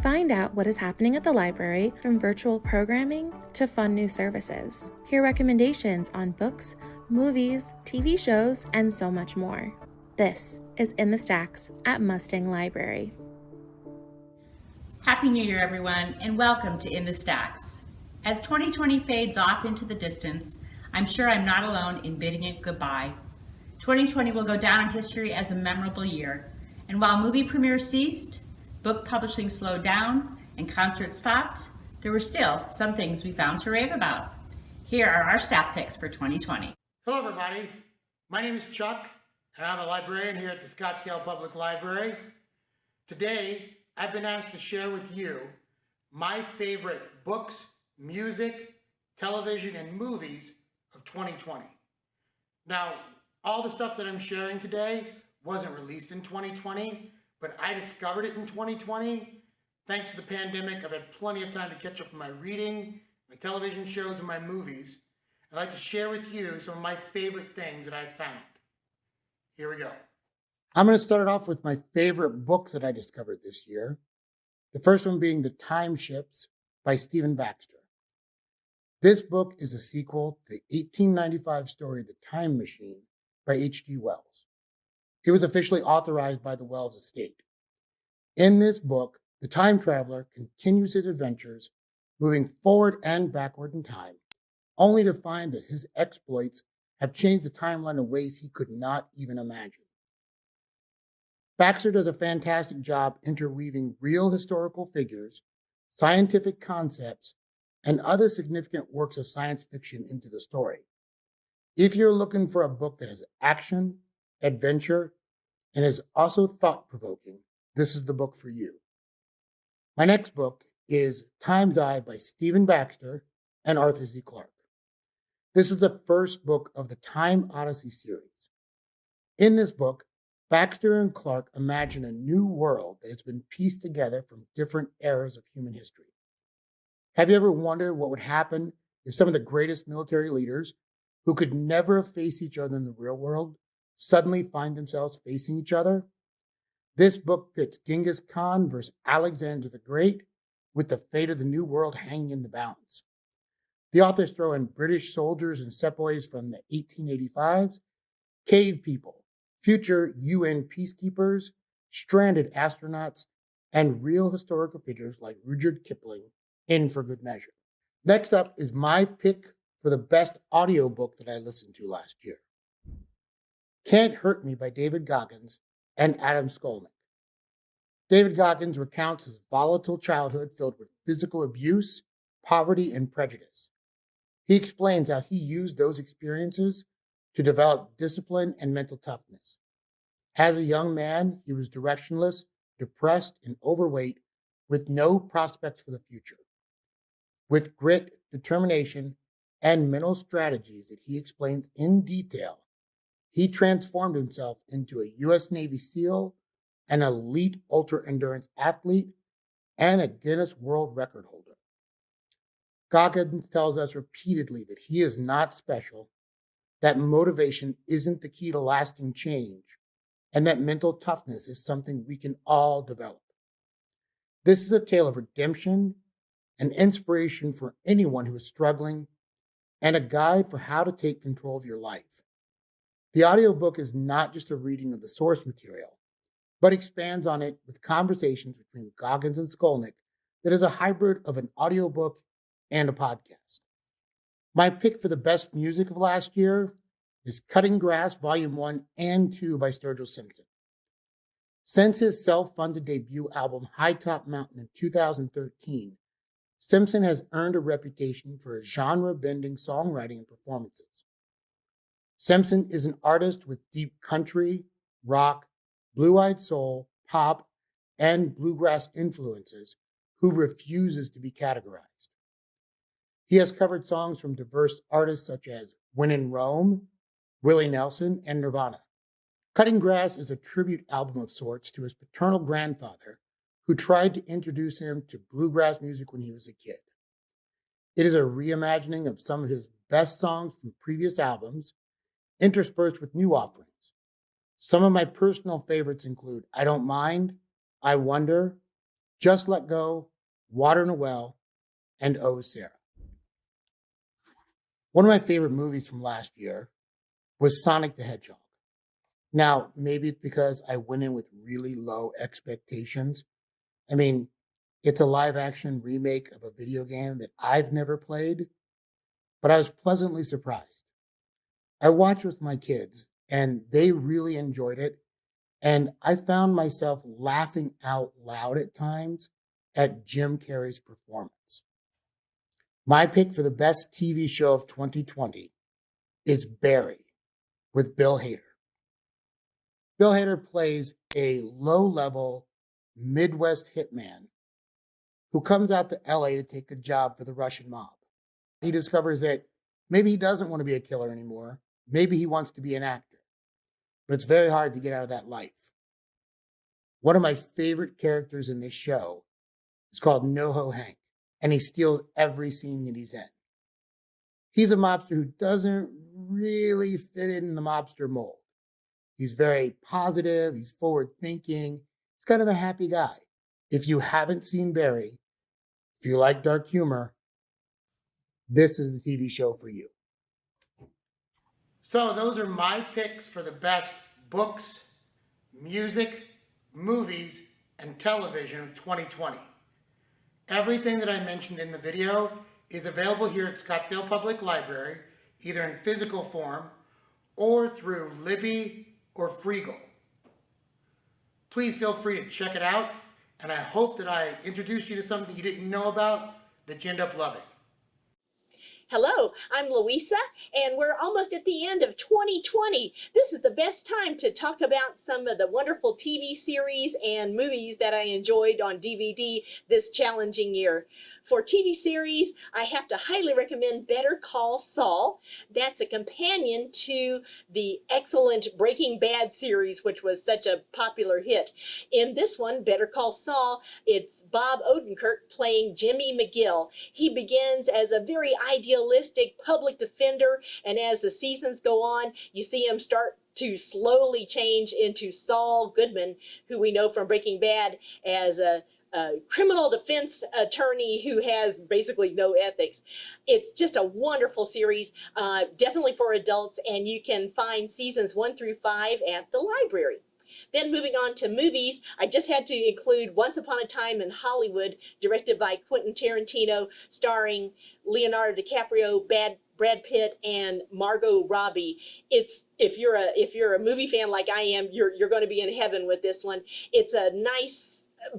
Find out what is happening at the library, from virtual programming to fun new services. Hear recommendations on books, movies, TV shows, and so much more. This is In the Stacks at Mustang Library. Happy New Year, everyone, and welcome to In the Stacks. As 2020 fades off into the distance, I'm sure I'm not alone in bidding it goodbye. 2020 will go down in history as a memorable year, and while movie premieres ceased, book publishing slowed down, and concerts stopped, there were still some things we found to rave about. Here are our staff picks for 2020. Hello, everybody. My name is Chuck, and I'm a librarian here at the Scottsdale Public Library. Today, I've been asked to share with you my favorite books, music, television, and movies of 2020. Now, all the stuff that I'm sharing today wasn't released in 2020, but I discovered it in 2020. Thanks to the pandemic, I've had plenty of time to catch up on my reading, my television shows, and my movies. I'd like to share with you some of my favorite things that I found. Here we go. I'm going to start off with my favorite books that I discovered this year. The first one being The Time Ships by Stephen Baxter. This book is a sequel to the 1895 story The Time Machine by H.G. Wells. It was officially authorized by the Wells estate. In this book, the time traveler continues his adventures, moving forward and backward in time, only to find that his exploits have changed the timeline in ways he could not even imagine. Baxter does a fantastic job interweaving real historical figures, scientific concepts, and other significant works of science fiction into the story. If you're looking for a book that has action, adventure, and is also thought-provoking, this is the book for you. My next book is Time's Eye by Stephen Baxter and Arthur C. Clarke. This is the first book of the Time Odyssey series. In this book, Baxter and Clarke imagine a new world that has been pieced together from different eras of human history. Have you ever wondered what would happen if some of the greatest military leaders, who could never face each other in the real world, suddenly find themselves facing each other? This book pits Genghis Khan versus Alexander the Great, with the fate of the new world hanging in the balance. The authors throw in British soldiers and sepoys from the 1885s, cave people, future UN peacekeepers, stranded astronauts, and real historical figures like Rudyard Kipling in for good measure. Next up is my pick for the best audiobook that I listened to last year. Can't Hurt Me by David Goggins and Adam Skolnick. David Goggins recounts his volatile childhood filled with physical abuse, poverty, and prejudice. He explains how he used those experiences to develop discipline and mental toughness. As a young man, he was directionless, depressed, and overweight, with no prospects for the future. With grit, determination, and mental strategies that he explains in detail, he transformed himself into a U.S. Navy SEAL, an elite ultra-endurance athlete, and a Guinness World Record holder. Goggins tells us repeatedly that he is not special, that motivation isn't the key to lasting change, and that mental toughness is something we can all develop. This is a tale of redemption, an inspiration for anyone who is struggling, and a guide for how to take control of your life. The audiobook is not just a reading of the source material, but expands on it with conversations between Goggins and Skolnick that is a hybrid of an audiobook and a podcast. My pick for the best music of last year is Cutting Grass Volume 1 and 2 by Sturgill Simpson. Since his self-funded debut album High Top Mountain in 2013, Simpson has earned a reputation for his genre-bending songwriting and performances. Simpson is an artist with deep country, rock, blue-eyed soul, pop, and bluegrass influences who refuses to be categorized. He has covered songs from diverse artists such as When in Rome, Willie Nelson, and Nirvana. Cutting Grass is a tribute album of sorts to his paternal grandfather, who tried to introduce him to bluegrass music when he was a kid. It is a reimagining of some of his best songs from previous albums, interspersed with new offerings. Some of my personal favorites include I Don't Mind, I Wonder, Just Let Go, Water in a Well, and Oh, Sarah. One of my favorite movies from last year was Sonic the Hedgehog. Now, maybe it's because I went in with really low expectations. I mean, it's a live action remake of a video game that I've never played, but I was pleasantly surprised. I watched with my kids and they really enjoyed it. And I found myself laughing out loud at times at Jim Carrey's performance. My pick for the best TV show of 2020 is Barry with Bill Hader. Bill Hader plays a low-level Midwest hitman who comes out to LA to take a job for the Russian mob. He discovers that maybe he doesn't want to be a killer anymore. Maybe he wants to be an actor, but it's very hard to get out of that life. One of my favorite characters in this show is called NoHo Hank, and he steals every scene that he's in. He's a mobster who doesn't really fit in the mobster mold. He's very positive. He's forward thinking. He's kind of a happy guy. If you haven't seen Barry, if you like dark humor, this is the TV show for you. So those are my picks for the best books, music, movies, and television of 2020. Everything that I mentioned in the video is available here at Scottsdale Public Library, either in physical form or through Libby or Freegal. Please feel free to check it out, and I hope that I introduced you to something you didn't know about that you end up loving. Hello, I'm Louisa, and we're almost at the end of 2020. This is the best time to talk about some of the wonderful TV series and movies that I enjoyed on DVD this challenging year. For TV series, I have to highly recommend Better Call Saul. That's a companion to the excellent Breaking Bad series, which was such a popular hit. In this one, Better Call Saul, it's Bob Odenkirk playing Jimmy McGill. He begins as a very idealistic public defender, and as the seasons go on, you see him start to slowly change into Saul Goodman, who we know from Breaking Bad as a criminal defense attorney who has basically no ethics. It's just a wonderful series, definitely for adults, and you can find seasons 1 through 5 at the library. Then moving on to movies, I just had to include Once Upon a Time in Hollywood, directed by Quentin Tarantino, starring Leonardo DiCaprio, Brad Pitt, and Margot Robbie. It's if you're a movie fan like I am, you're going to be in heaven with this one. It's a nice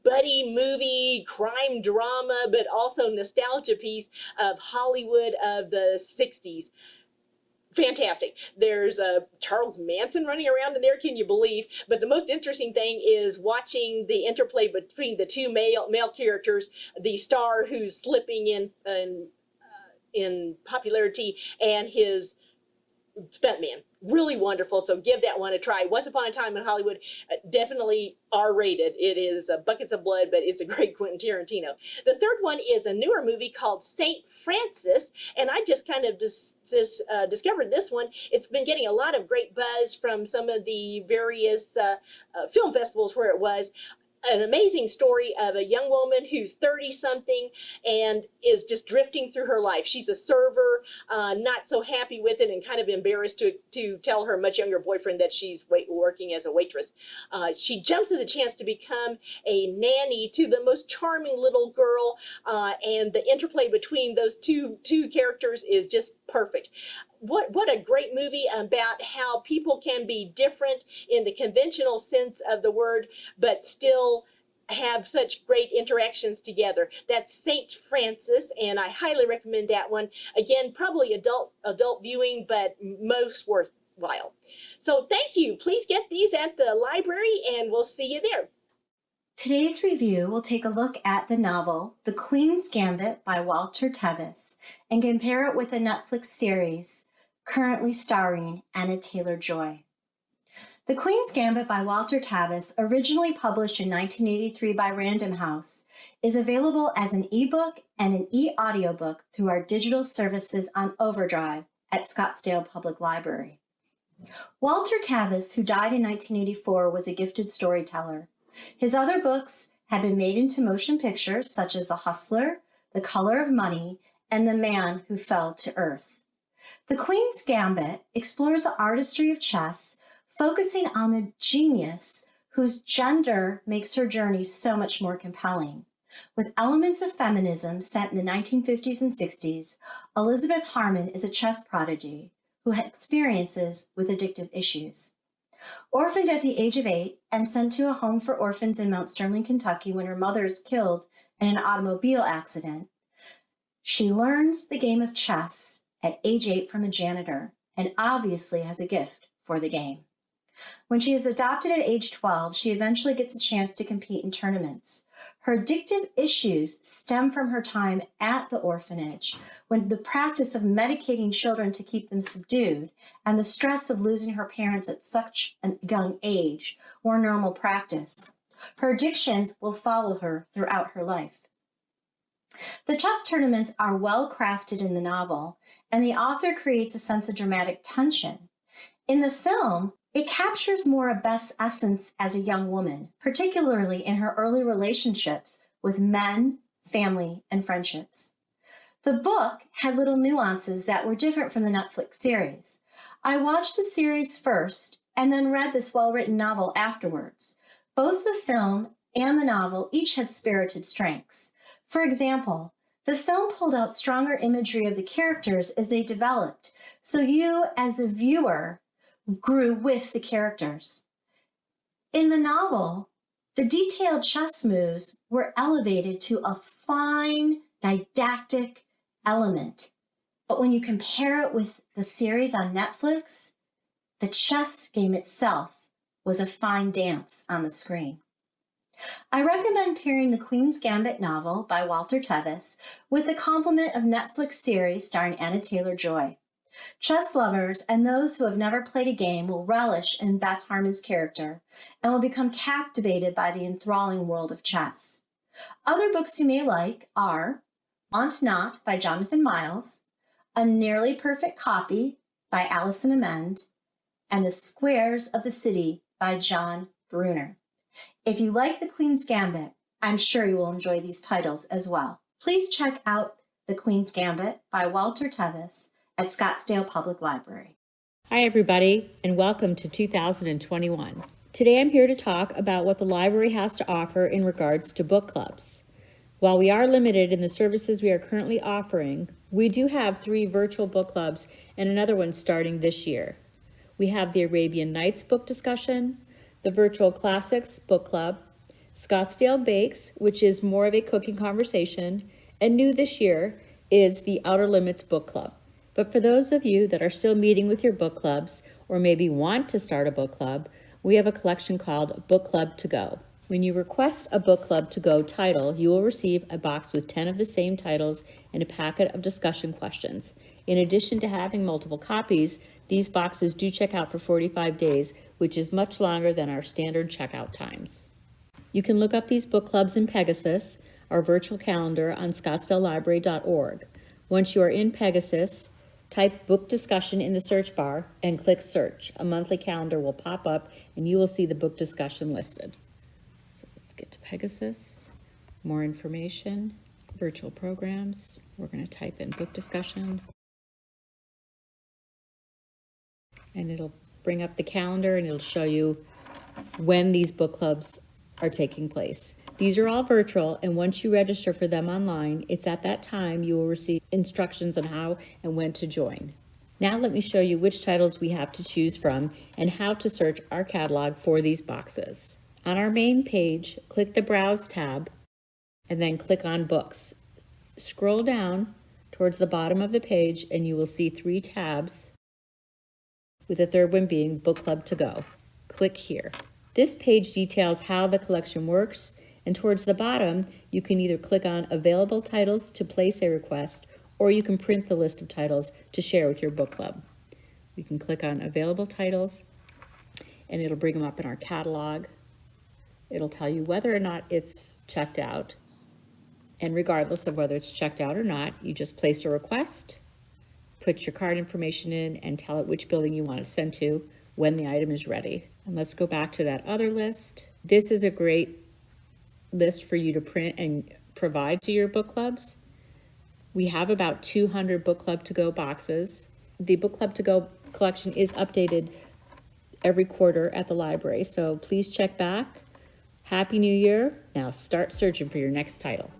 buddy movie, crime drama, but also nostalgia piece of Hollywood of the 60s. Fantastic. There's Charles Manson running around in there, can you believe? But the most interesting thing is watching the interplay between the two male characters, the star who's slipping in popularity and his stuntman. Really wonderful. So give that one a try. Once Upon a Time in Hollywood, definitely R-rated. It is buckets of blood, but it's a great Quentin Tarantino. The third one is a newer movie called St. Francis, and I just kind of discovered this one. It's been getting a lot of great buzz from some of the various film festivals where it was. An amazing story of a young woman who's 30-something and is just drifting through her life. She's a server, not so happy with it and kind of embarrassed to tell her much younger boyfriend that she's working as a waitress. She jumps at the chance to become a nanny to the most charming little girl, and the interplay between those two characters is just perfect. What a great movie about how people can be different in the conventional sense of the word, but still have such great interactions together. That's St. Francis, and I highly recommend that one. Again, probably adult viewing, but most worthwhile. So thank you. Please get these at the library, and we'll see you there. Today's review will take a look at the novel The Queen's Gambit by Walter Tevis and compare it with a Netflix series currently starring Anna Taylor-Joy. The Queen's Gambit by Walter Tevis, originally published in 1983 by Random House, is available as an ebook and an e-audiobook through our digital services on Overdrive at Scottsdale Public Library. Walter Tevis, who died in 1984, was a gifted storyteller. His other books had been made into motion pictures such as The Hustler, The Color of Money, and The Man Who Fell to Earth. The Queen's Gambit explores the artistry of chess, focusing on the genius whose gender makes her journey so much more compelling. With elements of feminism set in the 1950s and 60s, Elizabeth Harmon is a chess prodigy who experiences with addictive issues. Orphaned at the age of 8 and sent to a home for orphans in Mount Sterling, Kentucky when her mother is killed in an automobile accident, she learns the game of chess at age 8 from a janitor and obviously has a gift for the game. When she is adopted at age 12, she eventually gets a chance to compete in tournaments. Her addictive issues stem from her time at the orphanage, when the practice of medicating children to keep them subdued and the stress of losing her parents at such a young age were normal practice. Her addictions will follow her throughout her life. The chess tournaments are well crafted in the novel, and the author creates a sense of dramatic tension. In the film, it captures more of Beth's essence as a young woman, particularly in her early relationships with men, family, and friendships. The book had little nuances that were different from the Netflix series. I watched the series first and then read this well-written novel afterwards. Both the film and the novel each had spirited strengths. For example, the film pulled out stronger imagery of the characters as they developed, so you, as a viewer, grew with the characters. In the novel, the detailed chess moves were elevated to a fine, didactic element. But when you compare it with the series on Netflix, the chess game itself was a fine dance on the screen. I recommend pairing the Queen's Gambit novel by Walter Tevis with the complement of Netflix series starring Anna Taylor-Joy. Chess lovers and those who have never played a game will relish in Beth Harmon's character and will become captivated by the enthralling world of chess. Other books you may like are Want Not by Jonathan Miles, A Nearly Perfect Copy by Alison Amend, and The Squares of the City by John Bruner. If you like The Queen's Gambit, I'm sure you will enjoy these titles as well. Please check out The Queen's Gambit by Walter Tevis at Scottsdale Public Library. Hi everybody, and welcome to 2021. Today I'm here to talk about what the library has to offer in regards to book clubs. While we are limited in the services we are currently offering, we do have 3 virtual book clubs and another one starting this year. We have the Arabian Nights book discussion, the Virtual Classics book club, Scottsdale Bakes, which is more of a cooking conversation, and new this year is the Outer Limits book club. But for those of you that are still meeting with your book clubs or maybe want to start a book club, we have a collection called Book Club to Go. When you request a Book Club to Go title, you will receive a box with 10 of the same titles and a packet of discussion questions. In addition to having multiple copies, these boxes do check out for 45 days, which is much longer than our standard checkout times. You can look up these book clubs in Pegasus, our virtual calendar, on scottsdalelibrary.org. Once you are in Pegasus, type book discussion in the search bar and click search. A monthly calendar will pop up and you will see the book discussion listed. So let's get to Pegasus, more information, virtual programs. We're going to type in book discussion and it'll bring up the calendar and it'll show you when these book clubs are taking place. These are all virtual, and once you register for them online, it's at that time you will receive instructions on how and when to join. Now let me show you which titles we have to choose from and how to search our catalog for these boxes. On our main page, click the Browse tab and then click on Books. Scroll down towards the bottom of the page and you will see 3 tabs, with the third one being Book Club to Go. Click here. This page details how the collection works, and towards the bottom, you can either click on Available Titles to place a request, or you can print the list of titles to share with your book club. You can click on Available Titles, and it'll bring them up in our catalog. It'll tell you whether or not it's checked out, and regardless of whether it's checked out or not, you just place a request, put your card information in, and tell it which building you want it sent to when the item is ready. And let's go back to that other list. This is a great list for you to print and provide to your book clubs. We have about 200 Book Club to Go boxes. The Book Club to Go collection is updated every quarter at the library, so please check back. Happy New Year. Now start searching for your next title.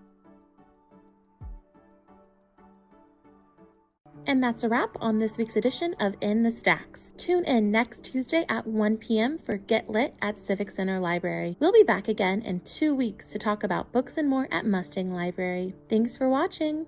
And that's a wrap on this week's edition of In the Stacks. Tune in next Tuesday at 1 p.m. for Get Lit at Civic Center Library. We'll be back again in 2 weeks to talk about books and more at Mustang Library. Thanks for watching.